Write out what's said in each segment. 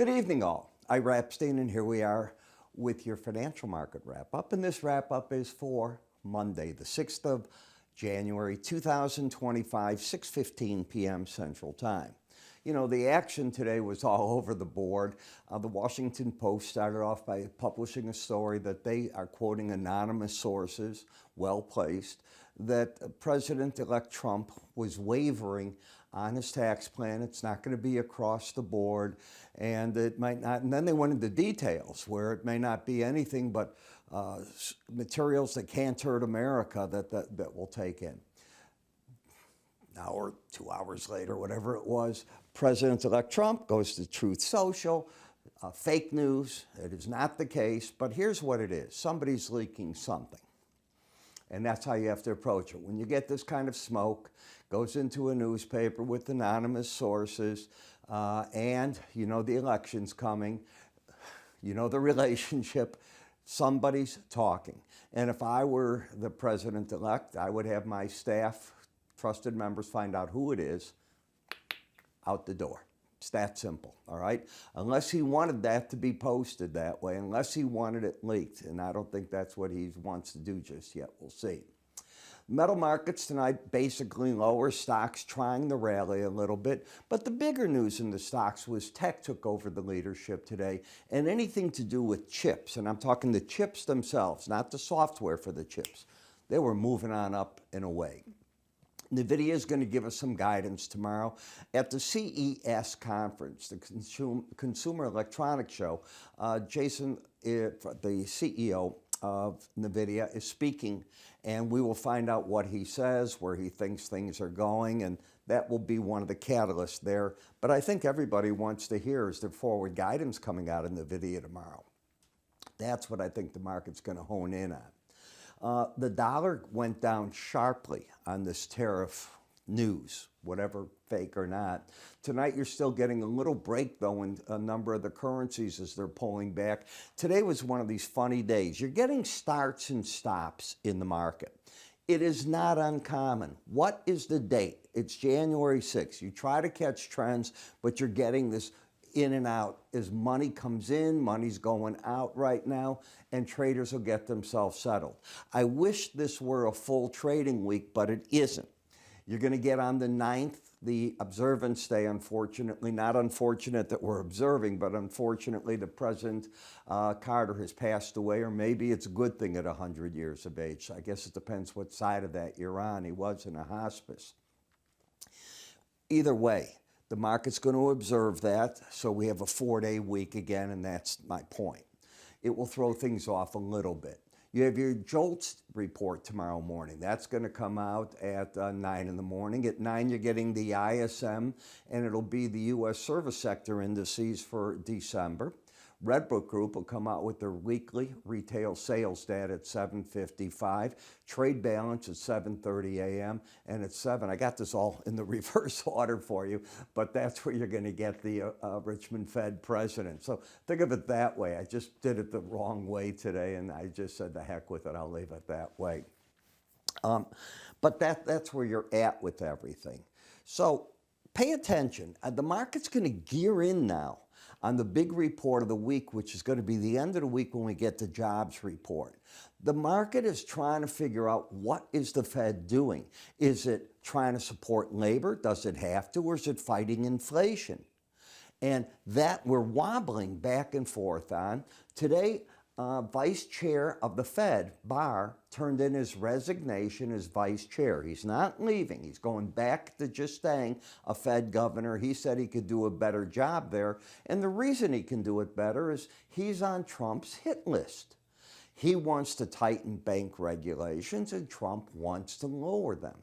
Good evening, all. Ira Epstein, and here we are with your financial market wrap-up. And this wrap-up is for Monday, the 6th of January, 2025, 6:15 p.m. Central Time. You know, the action today was all over the board. The Washington Post started off by publishing a story that they are quoting anonymous sources, well-placed, that President-elect Trump was wavering on his tax plan. It's not going to be across the board, and it might not. And then they went into details where it may not be anything but materials that can't hurt America that we'll take in. An hour, 2 hours later, whatever it was, President-elect Trump goes to Truth Social, fake news. It is not the case, but here's what it is. Somebody's leaking something. And that's how you have to approach it. When you get this kind of smoke, goes into a newspaper with anonymous sources, and you know the election's coming, you know the relationship, somebody's talking. And if I were the president-elect, I would have my staff, trusted members, find out who it is, out the door. It's that simple, all right? Unless he wanted that to be posted that way, unless he wanted it leaked, and I don't think that's what he wants to do just yet. We'll see. Metal markets tonight basically lower, stocks trying to rally a little bit, but the bigger news in the stocks was tech took over the leadership today, and anything to do with chips, and I'm talking the chips themselves, not the software for the chips. They were moving on up and away. NVIDIA is going to give us some guidance tomorrow at the CES conference, the Consumer Electronics Show. Jason, the CEO of NVIDIA, is speaking, and we will find out what he says, where he thinks things are going, and that will be one of the catalysts there. But I think everybody wants to hear is the forward guidance coming out of NVIDIA tomorrow. That's what I think the market's going to hone in on. The dollar went down sharply on this tariff news, whatever fake or not. Tonight, you're still getting a little break, though, in a number of the currencies as they're pulling back. Today was one of these funny days. You're getting starts and stops in the market. It is not uncommon. What is the date? It's January 6th. You try to catch trends, but you're getting this in and out as money comes in, money's going out right now, and traders will get themselves settled. I wish this were a full trading week, but it isn't. You're going to get on the 9th, the observance day, unfortunately. Not unfortunate that we're observing, but unfortunately the President Carter has passed away, or maybe it's a good thing at 100 years of age. I guess it depends what side of that you're on. He was in a hospice. Either way, the market's going to observe that, so we have a 4-day week again, and that's my point. It will throw things off a little bit. You have your JOLTS report tomorrow morning. That's going to come out at 9 in the morning. At 9, you're getting the ISM, and it'll be the U.S. service sector indices for December. Redbook Group will come out with their weekly retail sales data at 7:55, trade balance at 7:30 a.m., and at 7. I got this all in the reverse order for you, but that's where you're going to get the Richmond Fed president. So think of it that way. I just did it the wrong way today, and I just said the heck with it. I'll leave it that way. But that's where you're at with everything. So pay attention. The market's going to gear in now on the big report of the week, which is going to be the end of the week when we get the jobs report. The market is trying to figure out, what is the Fed doing? Is it trying to support labor? Does it have to? Or is it fighting inflation? And that we're wobbling back and forth on. Today, Vice Chair of the Fed, Barr, turned in his resignation as Vice Chair. He's not leaving. He's going back to just staying a Fed governor. He said he could do a better job there. And the reason he can do it better is he's on Trump's hit list. He wants to tighten bank regulations, and Trump wants to lower them.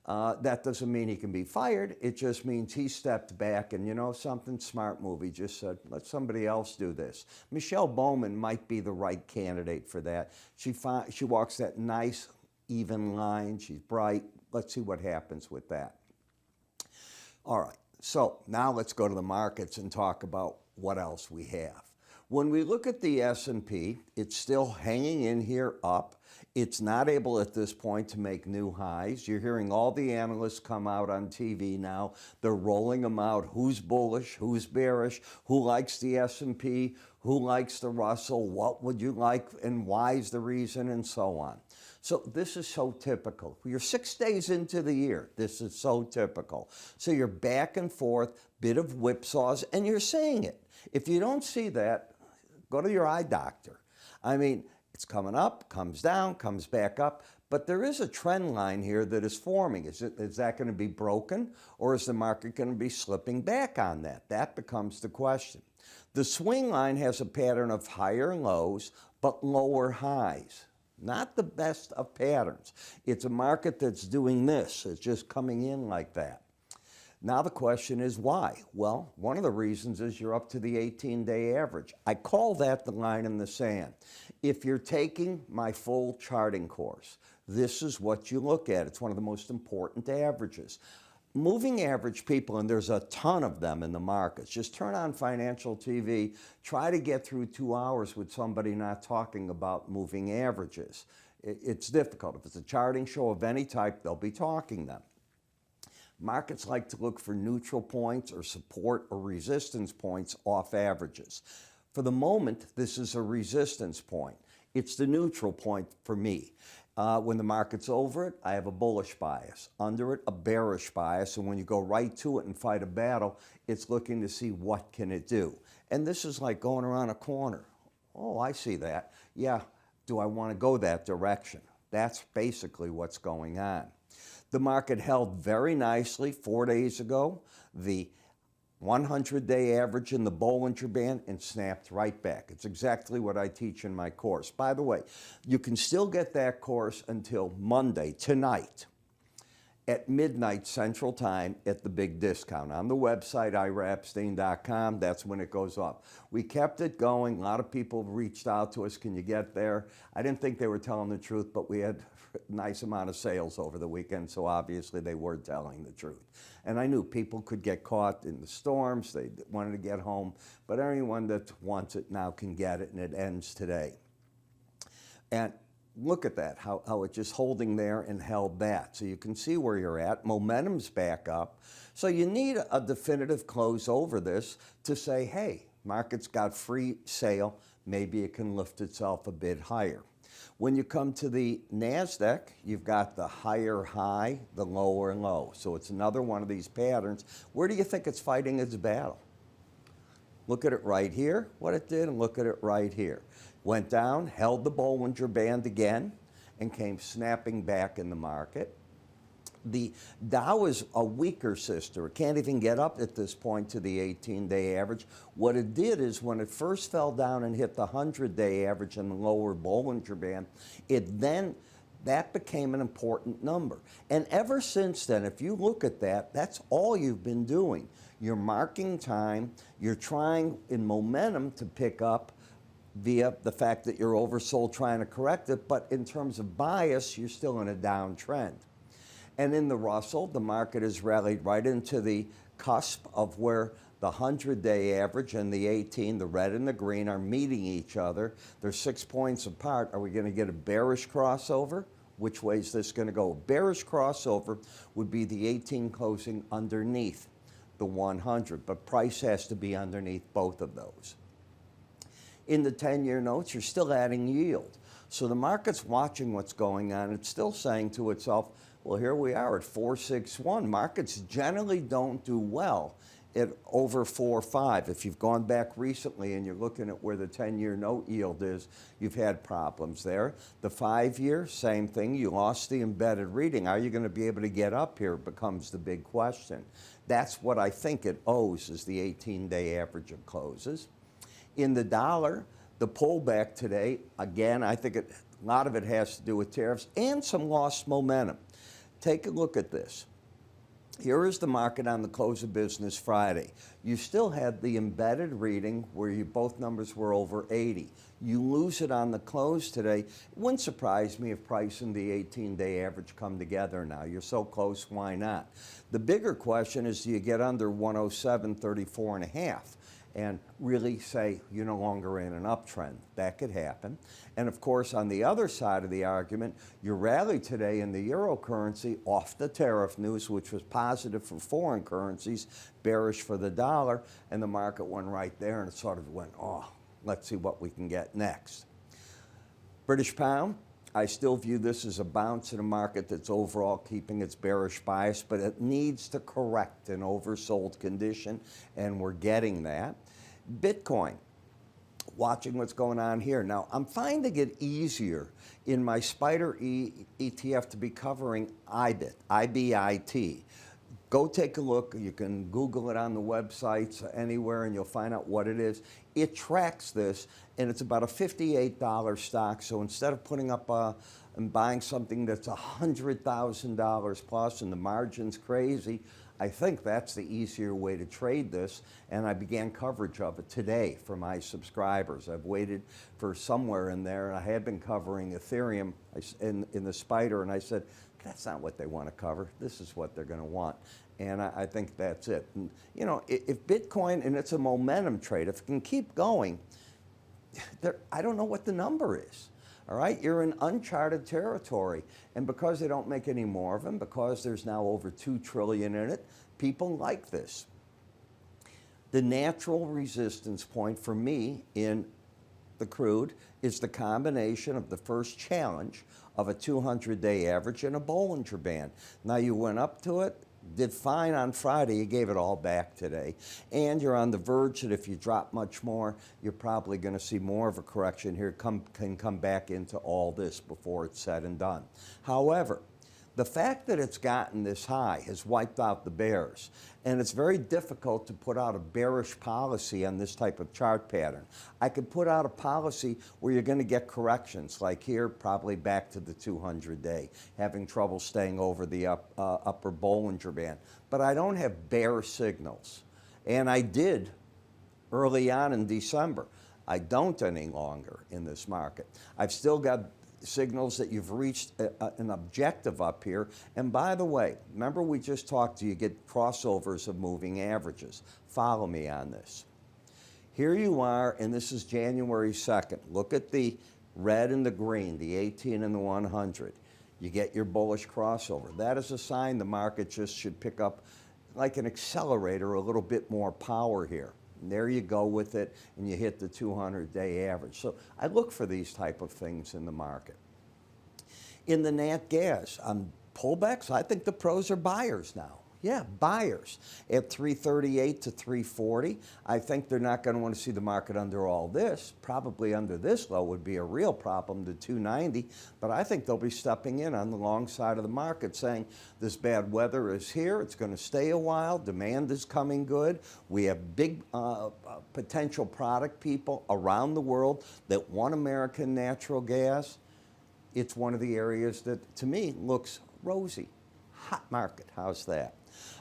That doesn't mean he can be fired. It just means he stepped back and, you know something, smart move. He just said, let somebody else do this. Michelle Bowman might be the right candidate for that. She walks that nice, even line. She's bright. Let's see what happens with that. All right. So now let's go to the markets and talk about what else we have. When we look at the S&P, it's still hanging in here up. It's not able at this point to make new highs. You're hearing all the analysts come out on TV now. They're rolling them out. Who's bullish? Who's bearish? Who likes the S&P? Who likes the Russell? What would you like and why is the reason, and so on. So this is so typical. You're 6 days into the year. This is so typical. So you're back and forth, bit of whipsaws, and you're seeing it. If you don't see that, go to your eye doctor. I mean, it's coming up, comes down, comes back up, but there is a trend line here that is forming. Is that going to be broken, or is the market going to be slipping back on that? That becomes the question. The swing line has a pattern of higher lows, but lower highs. Not the best of patterns. It's a market that's doing this. It's just coming in like that. Now the question is why? Well, one of the reasons is you're up to the 18-day average. I call that the line in the sand. If you're taking my full charting course, this is what you look at. It's one of the most important averages. Moving average people, and there's a ton of them in the markets, just turn on financial TV, try to get through 2 hours with somebody not talking about moving averages. It's difficult. If it's a charting show of any type, they'll be talking them. Markets like to look for neutral points or support or resistance points off averages. For the moment, this is a resistance point. It's the neutral point for me. When the market's over it, I have a bullish bias. Under it, a bearish bias. And when you go right to it and fight a battle, it's looking to see what can it do. And this is like going around a corner. Oh, I see that. Yeah, do I want to go that direction? That's basically what's going on. The market held very nicely 4 days ago, the 100-day average in the Bollinger Band, and snapped right back. It's exactly what I teach in my course. By the way, you can still get that course until Monday, tonight, at midnight Central Time at the big discount. On the website, iraepstein.com, that's when it goes up. We kept it going. A lot of people reached out to us, can you get there? I didn't think they were telling the truth, but we had a nice amount of sales over the weekend, so obviously they were telling the truth. And I knew people could get caught in the storms. They wanted to get home, but anyone that wants it now can get it, and it ends today. And look at that, how it's just holding there and held that. So you can see where you're at. Momentum's back up. So you need a definitive close over this to say, hey, market's got free sale. Maybe it can lift itself a bit higher. When you come to the NASDAQ, you've got the higher high, the lower low. So it's another one of these patterns. Where do you think it's fighting its battle? Look at it right here, what it did, and look at it right here. Went down, held the Bollinger Band again, and came snapping back in the market. The Dow is a weaker sister. It can't even get up at this point to the 18-day average. What it did is when it first fell down and hit the 100-day average in the lower Bollinger Band, that became an important number. And ever since then, if you look at that, that's all you've been doing. You're marking time. You're trying in momentum to pick up via the fact that you're oversold trying to correct it, but in terms of bias, you're still in a downtrend. And in the Russell, the market has rallied right into the cusp of where the 100-day average and the 18, the red and the green, are meeting each other. They're 6 points apart. Are we going to get a bearish crossover? Which way is this going to go? A bearish crossover would be the 18 closing underneath the 100, but price has to be underneath both of those. In the 10-year notes, you're still adding yield. So the market's watching what's going on. It's still saying to itself, well, here we are at 461. Markets generally don't do well at over 4.5. If you've gone back recently and you're looking at where the 10-year note yield is, you've had problems there. The 5-year, same thing. You lost the embedded reading. Are you going to be able to get up here becomes the big question. That's what I think it owes, is the 18-day average of closes. In the dollar, the pullback today, again, I think a lot of it has to do with tariffs and some lost momentum. Take a look at this. Here is the market on the close of business Friday. You still had the embedded reading where both numbers were over 80. You lose it on the close today. It wouldn't surprise me if price and the 18-day average come together now. You're so close, why not? The bigger question is, do you get under 107.34 and a half? and really say you're no longer in an uptrend. That could happen. And of course, on the other side of the argument, your rally today in the euro currency off the tariff news, which was positive for foreign currencies, bearish for the dollar, and the market went right there and it sort of went, oh, let's see what we can get next. British pound, I still view this as a bounce in a market that's overall keeping its bearish bias, but it needs to correct an oversold condition, and we're getting that. Bitcoin, watching what's going on here. Now, I'm finding it easier in my SPDR ETF to be covering IBIT, I-B-I-T. Go take a look. You can Google it on the websites anywhere and you'll find out what it is. It tracks this, and it's about a $58 stock. So instead of putting up and buying something that's $100,000 plus and the margin's crazy, I think that's the easier way to trade this, and I began coverage of it today for my subscribers. I've waited for somewhere in there, and I had been covering Ethereum in the SPDR, and I said, that's not what they want to cover. This is what they're going to want. And I think that's it. And, you know, if Bitcoin, and it's a momentum trade, if it can keep going, I don't know what the number is. All right, you're in uncharted territory. And because they don't make any more of them, because there's now over $2 trillion in it, people like this. The natural resistance point for me in the crude is the combination of the first challenge of a 200-day average and a Bollinger Band. Now you went up to it, did fine on Friday, you gave it all back today, and you're on the verge that if you drop much more, you're probably going to see more of a correction here, can come back into all this before it's said and done. However, the fact that it's gotten this high has wiped out the bears, and it's very difficult to put out a bearish policy on this type of chart pattern. I could put out a policy where you're going to get corrections, like here, probably back to the 200-day, having trouble staying over the upper Bollinger Band. But I don't have bear signals, and I did early on in December. I don't any longer in this market. I've still got signals that you've reached an objective up here. And by the way, remember we just talked to you get crossovers of moving averages. Follow me on this. Here you are, and this is January 2nd. Look at the red and the green, the 18 and the 100. You get your bullish crossover. That is a sign the market just should pick up like an accelerator, a little bit more power here. And there you go with it, and you hit the 200-day average. So I look for these type of things in the market. In the nat gas, on pullbacks, I think the pros are buyers now. Yeah, buyers at 338 to 340. I think they're not going to want to see the market under all this. Probably under this low would be a real problem to 290. But I think they'll be stepping in on the long side of the market saying this bad weather is here. It's going to stay a while. Demand is coming good. We have big potential product people around the world that want American natural gas. It's one of the areas that, to me, looks rosy. Hot market. How's that?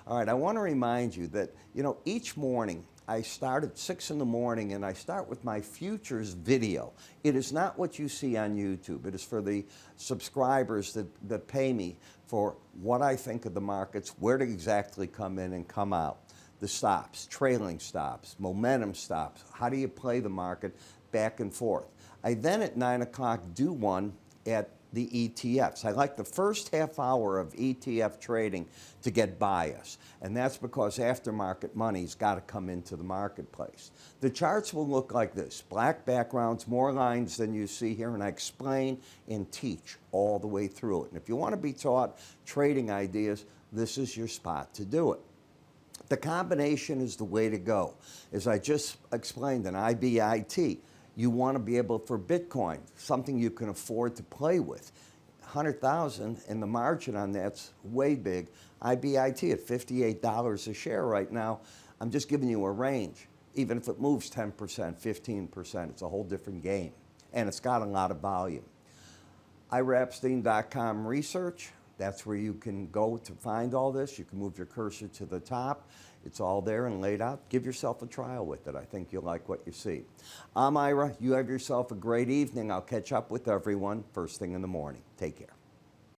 All right, I want to remind you that, you know, each morning I start at 6 in the morning and I start with my futures video. It is not what you see on YouTube. It is for the subscribers that pay me for what I think of the markets, where to exactly come in and come out. The stops, trailing stops, momentum stops. How do you play the market back and forth? I then at 9 o'clock do one at the ETFs. I like the first half hour of ETF trading to get bias, and that's because aftermarket money's got to come into the marketplace. The charts will look like this: black backgrounds, more lines than you see here, and I explain and teach all the way through it. And if you want to be taught trading ideas, this is your spot to do it. The combination is the way to go. As I just explained in IBIT, you want to be able, for Bitcoin, something you can afford to play with. 100,000, and the margin on that's way big. IBIT at $58 a share right now. I'm just giving you a range. Even if it moves 10%, 15%, it's a whole different game. And it's got a lot of volume. IraEpstein.com research. That's where you can go to find all this. You can move your cursor to the top. It's all there and laid out. Give yourself a trial with it. I think you'll like what you see. I'm Ira. You have yourself a great evening. I'll catch up with everyone first thing in the morning. Take care.